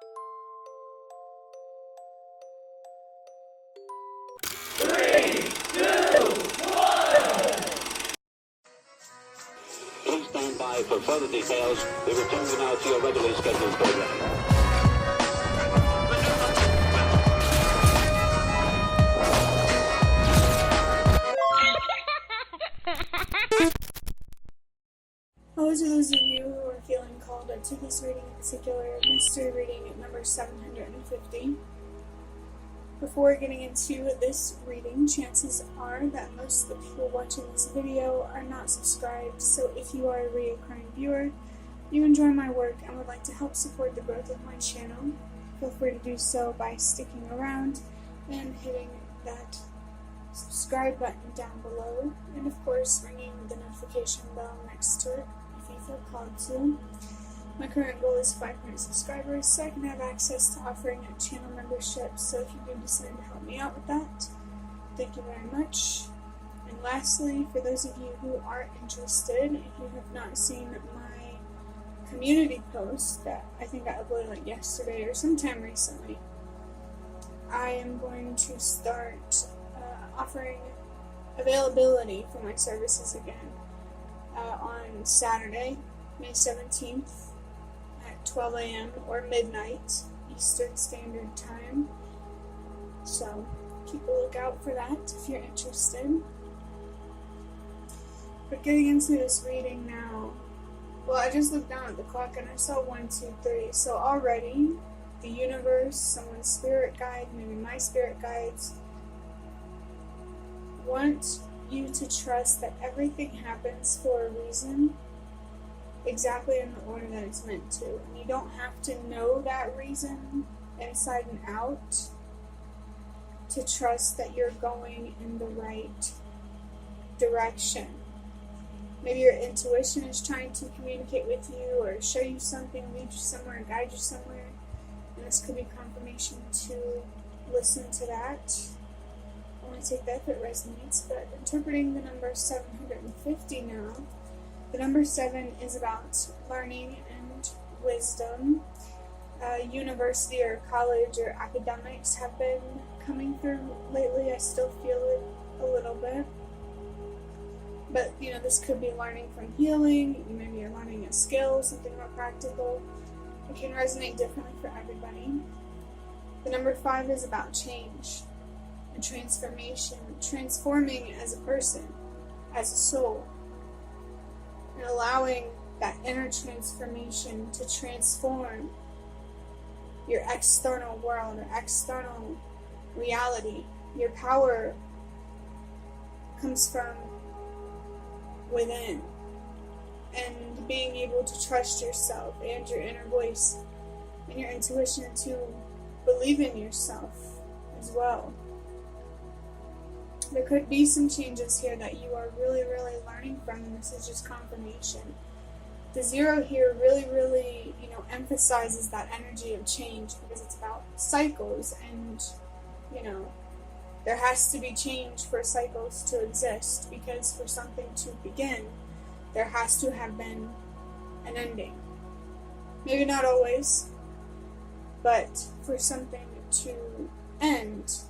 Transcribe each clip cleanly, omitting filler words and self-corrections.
Please stand by for further details. We return you now to your regularly scheduled program. Hello to those of you who are feeling called to this reading, in particular, mystery reading number 750. Before getting into this reading, chances are that most of the people watching this video are not subscribed, so if you are a recurring viewer, you enjoy my work and would like to help support the growth of my channel, feel free to do so by sticking around and hitting that subscribe button down below, and of course ringing the notification bell next to it if you feel called to. My current goal is 500 subscribers, so I can have access to offering a channel membership, so if you do decide to help me out with that, thank you very much. And lastly, for those of you who are interested, if you have not seen my community post that I think I uploaded like yesterday or sometime recently, I am going to start offering availability for my services again on Saturday, May 17th at 12 a.m. or midnight Eastern Standard Time. So keep a lookout for that if you're interested. But getting into this reading now, well, I just looked down at the clock and I saw 1, 2, 3. So already the universe, someone's spirit guide, maybe my spirit guides, want you to trust that everything happens for a reason, exactly in the order that it's meant to. And you don't have to know that reason inside and out to trust that you're going in the right direction. Maybe your intuition is trying to communicate with you or show you something, lead you somewhere, guide you somewhere. And this could be confirmation to listen to that. I want to take that if it resonates, but interpreting the number 750 now. The number 7 is about learning and wisdom. University or college or academics have been coming through lately. I still feel it a little bit. But, this could be learning from healing. Maybe you're learning a skill, something more practical. It can resonate differently for everybody. The number 5 is about change and transformation, transforming as a person, as a soul, and allowing that inner transformation to transform your external world or external reality. Your power comes from within, and being able to trust yourself and your inner voice and your intuition to believe in yourself as well. There could be some changes here that you are really, really learning from, and this is just confirmation. The 0 here really, really, emphasizes that energy of change because it's about cycles, and, there has to be change for cycles to exist, because for something to begin, there has to have been an ending. Maybe not always, but for something to end,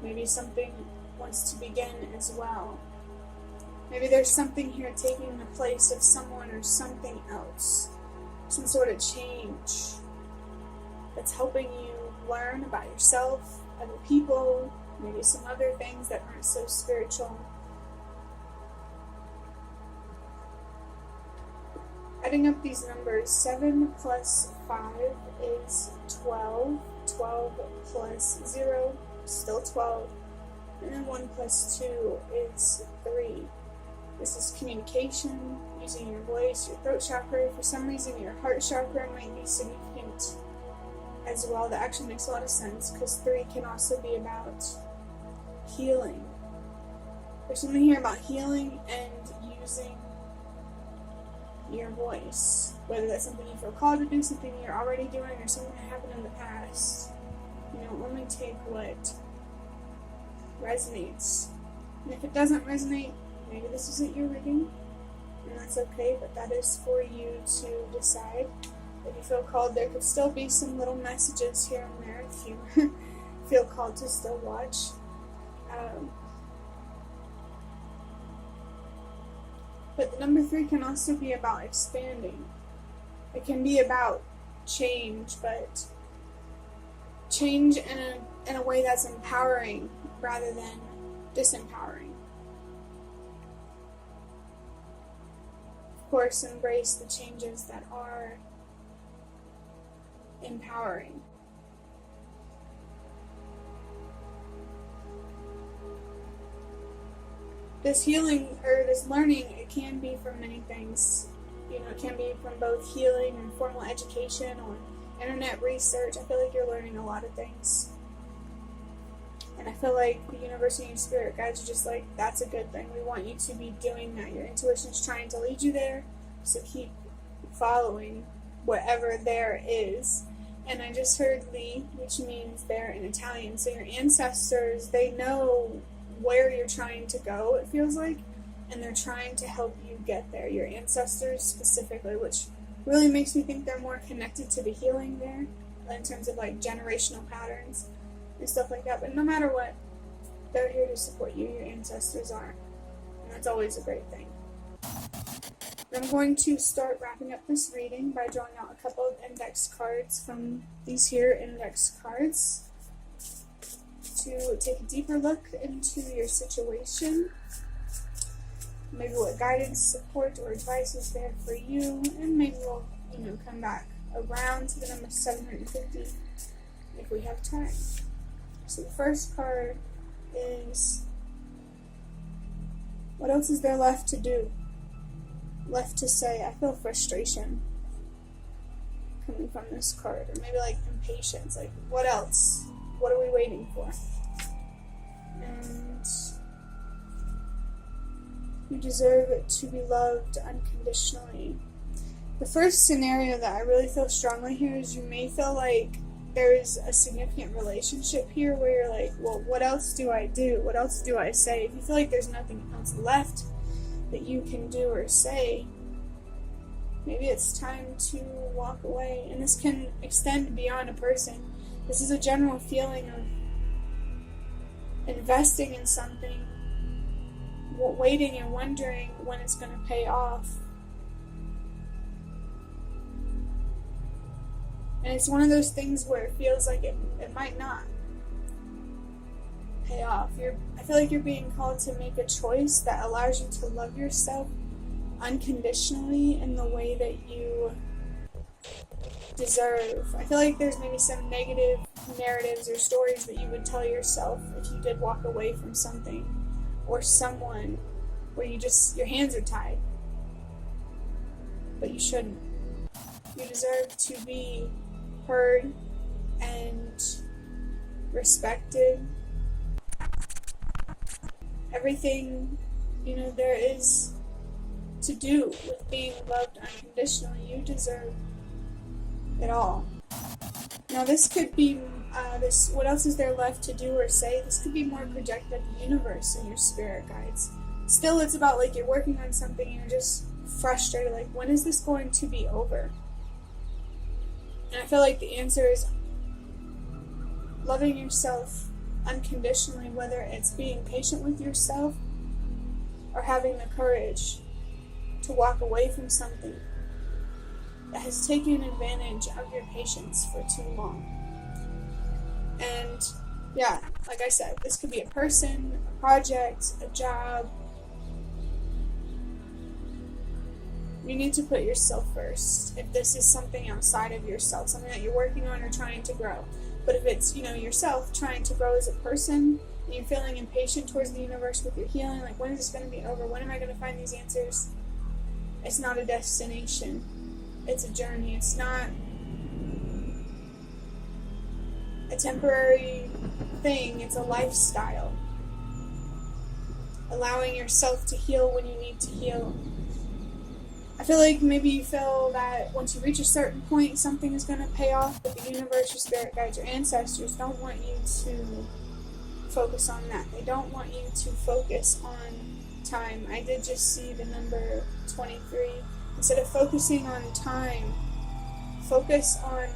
maybe something wants to begin as well. Maybe there's something here taking the place of someone or something else. Some sort of change that's helping you learn about yourself, other people, maybe some other things that aren't so spiritual. Adding up these numbers, 7 plus 5 is 12. 12 plus 0, still 12. And then 1 plus 2 is 3. This is communication, using your voice, your throat chakra. For some reason, your heart chakra might be significant as well. That actually makes a lot of sense, because 3 can also be about healing. There's something here about healing and using your voice. Whether that's something you feel called to do, something you're already doing, or something that happened in the past. Only take what resonates. And if it doesn't resonate, maybe this isn't your reading. and that's okay, but that is for you to decide. If you feel called, there could still be some little messages here and there if you feel called to still watch. But the number 3 can also be about expanding. It can be about change, but change in a way that's empowering rather than disempowering. Of course, embrace the changes that are empowering. This healing or this learning, it can be from many things. You know, it can be from both healing and formal education or internet research. I feel like you're learning a lot of things. And I feel like the universe and your spirit guides are just like, that's a good thing. We want you to be doing that. Your intuition is trying to lead you there, so keep following whatever there is. And I just heard Lee, which means there in Italian. So your ancestors, they know where you're trying to go, it feels like, and they're trying to help you get there. Your ancestors specifically, which really makes me think they're more connected to the healing there in terms of like generational patterns and stuff like that. But no matter what, they're here to support you. Your ancestors are, and that's always a great thing. I'm going to start wrapping up this reading by drawing out a couple of index cards from these here index cards to take a deeper look into your situation, maybe what guidance, support, or advice is there for you, and maybe we'll, come back around to the number 750 if we have time. So the first card is, what else is there left to do? Left to say? I feel frustration coming from this card, or maybe like impatience, like what else? What are we waiting for? And you deserve to be loved unconditionally. The first scenario that I really feel strongly here is you may feel like there is a significant relationship here where you're like, well, what else do I do? What else do I say? If you feel like there's nothing else left that you can do or say, maybe it's time to walk away. And this can extend beyond a person. This is a general feeling of investing in something, waiting and wondering when it's going to pay off. And it's one of those things where it feels like it might not pay off. I feel like you're being called to make a choice that allows you to love yourself unconditionally in the way that you deserve. I feel like there's maybe some negative narratives or stories that you would tell yourself if you did walk away from something or someone where your hands are tied. But you shouldn't. You deserve to be heard and respected. Everything, there is to do with being loved unconditionally. You deserve it all. Now this could be, what else is there left to do or say? This could be more projected at the universe and your spirit guides. Still, it's about like you're working on something and you're just frustrated, like when is this going to be over? And I feel like the answer is loving yourself unconditionally, whether it's being patient with yourself or having the courage to walk away from something that has taken advantage of your patience for too long. And yeah, like I said, this could be a person, a project, a job. You need to put yourself first. If this is something outside of yourself, something that you're working on or trying to grow. But if it's, yourself trying to grow as a person, and you're feeling impatient towards the universe with your healing, like when is this going to be over? When am I going to find these answers? It's not a destination. It's a journey. It's not a temporary thing. It's a lifestyle. Allowing yourself to heal when you need to heal. I feel like maybe you feel that once you reach a certain point, something is going to pay off, but the universe, your spirit guides, your ancestors don't want you to focus on that. They don't want you to focus on time. I did just see the number 23. Instead of focusing on time, focus on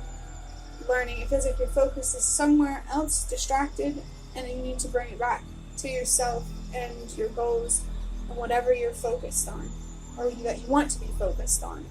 learning. It feels like your focus is somewhere else, distracted, and you need to bring it back to yourself and your goals and whatever you're focused on, or that you want to be focused on.